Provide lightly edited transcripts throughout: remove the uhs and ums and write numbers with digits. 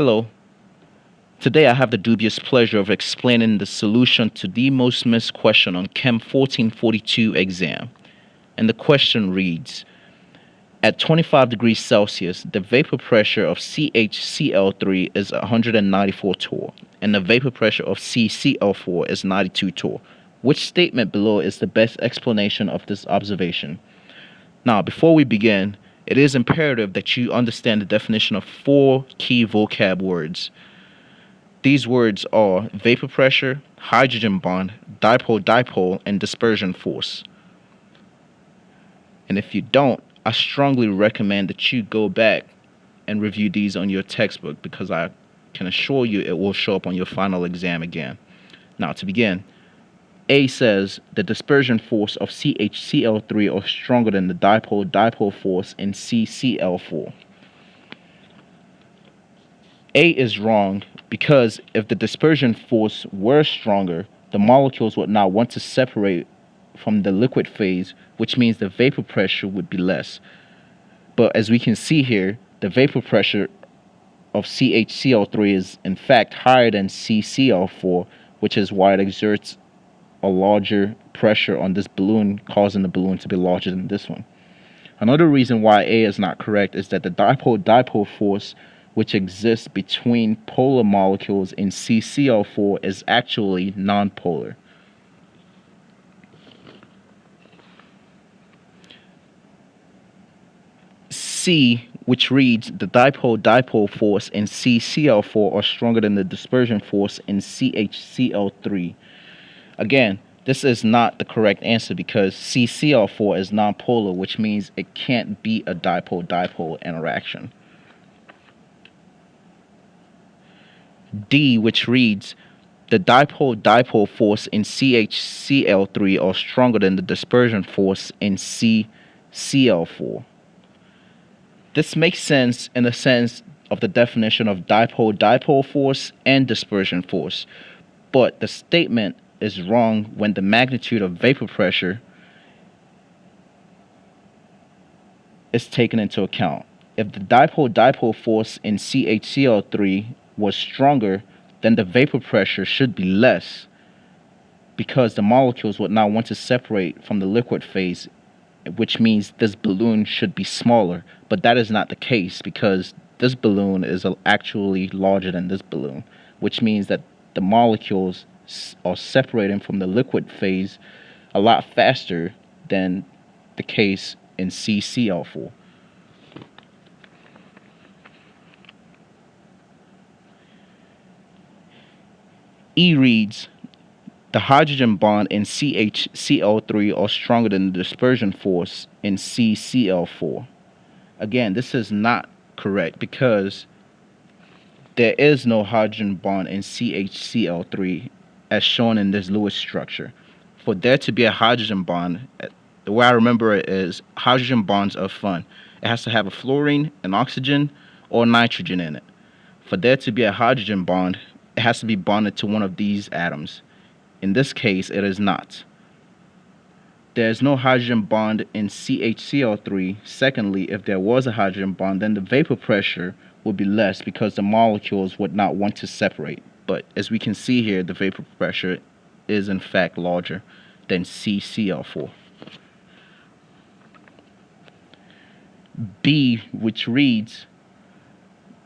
Hello. Today I have the dubious pleasure of explaining the solution to the most missed question on Chem 1442 exam. And the question reads, at 25 degrees Celsius, the vapor pressure of CHCl3 is 194 torr, and the vapor pressure of CCl4 is 92 torr. Which statement below is the best explanation of this observation? Now, before we begin, it is imperative that you understand the definition of four key vocab words. These words are vapor pressure, hydrogen bond, dipole-dipole, and dispersion force. And if you don't, I strongly recommend that you go back and review these on your textbook, because I can assure you it will show up on your final exam again. Now, to begin, A says the dispersion force of CHCl3 are stronger than the dipole-dipole force in CCl4. A is wrong because if the dispersion force were stronger, the molecules would not want to separate from the liquid phase, which means the vapor pressure would be less. But as we can see here, the vapor pressure of CHCl3 is in fact higher than CCl4, which is why it exerts a larger pressure on this balloon, causing the balloon to be larger than this one. Another reason why A is not correct is that the dipole-dipole force which exists between polar molecules in CCl4 is actually nonpolar. C, which reads the dipole-dipole force in CCl4 are stronger than the dispersion force in CHCl3. Again, this is not the correct answer because CCl4 is nonpolar, which means it can't be a dipole-dipole interaction. D, which reads the dipole-dipole force in CHCl3 are stronger than the dispersion force in CCl4. This makes sense in the sense of the definition of dipole-dipole force and dispersion force, but the statement is wrong when the magnitude of vapor pressure is taken into account. If the dipole-dipole force in CHCl3 was stronger, then the vapor pressure should be less because the molecules would not want to separate from the liquid phase, which means this balloon should be smaller. But that is not the case because this balloon is actually larger than this balloon, which means that the molecules are separating from the liquid phase a lot faster than the case in CCl4. E reads the hydrogen bond in CHCl3 are stronger than the dispersion force in CCl4. Again, this is not correct because there is no hydrogen bond in CHCl3 as shown in this Lewis structure. For there to be a hydrogen bond, the way I remember it is hydrogen bonds are fun. It has to have a fluorine, an oxygen, or nitrogen in it. For there to be a hydrogen bond, it has to be bonded to one of these atoms. In this case, it is not. There is no hydrogen bond in CHCl3. Secondly, if there was a hydrogen bond, then the vapor pressure would be less because the molecules would not want to separate. But as we can see here, the vapor pressure is in fact larger than CCl4. B, which reads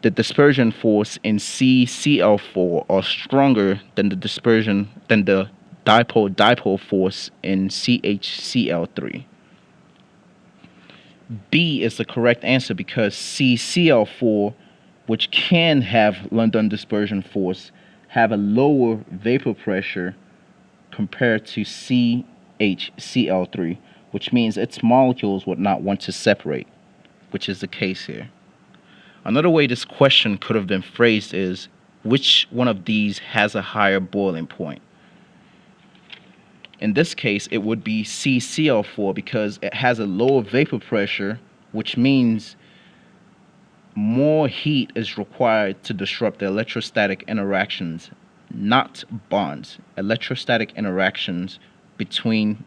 the dispersion force in CCl4 are stronger than the dipole-dipole force in CHCl3. B is the correct answer because CCl4, which can have London dispersion force, have a lower vapor pressure compared to CHCl3, which means its molecules would not want to separate, which is the case here. Another way this question could have been phrased is, which one of these has a higher boiling point? In this case, it would be CCl4 because it has a lower vapor pressure, which means more heat is required to disrupt the electrostatic interactions, not bonds. Electrostatic interactions between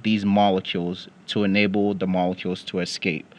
these molecules to enable the molecules to escape.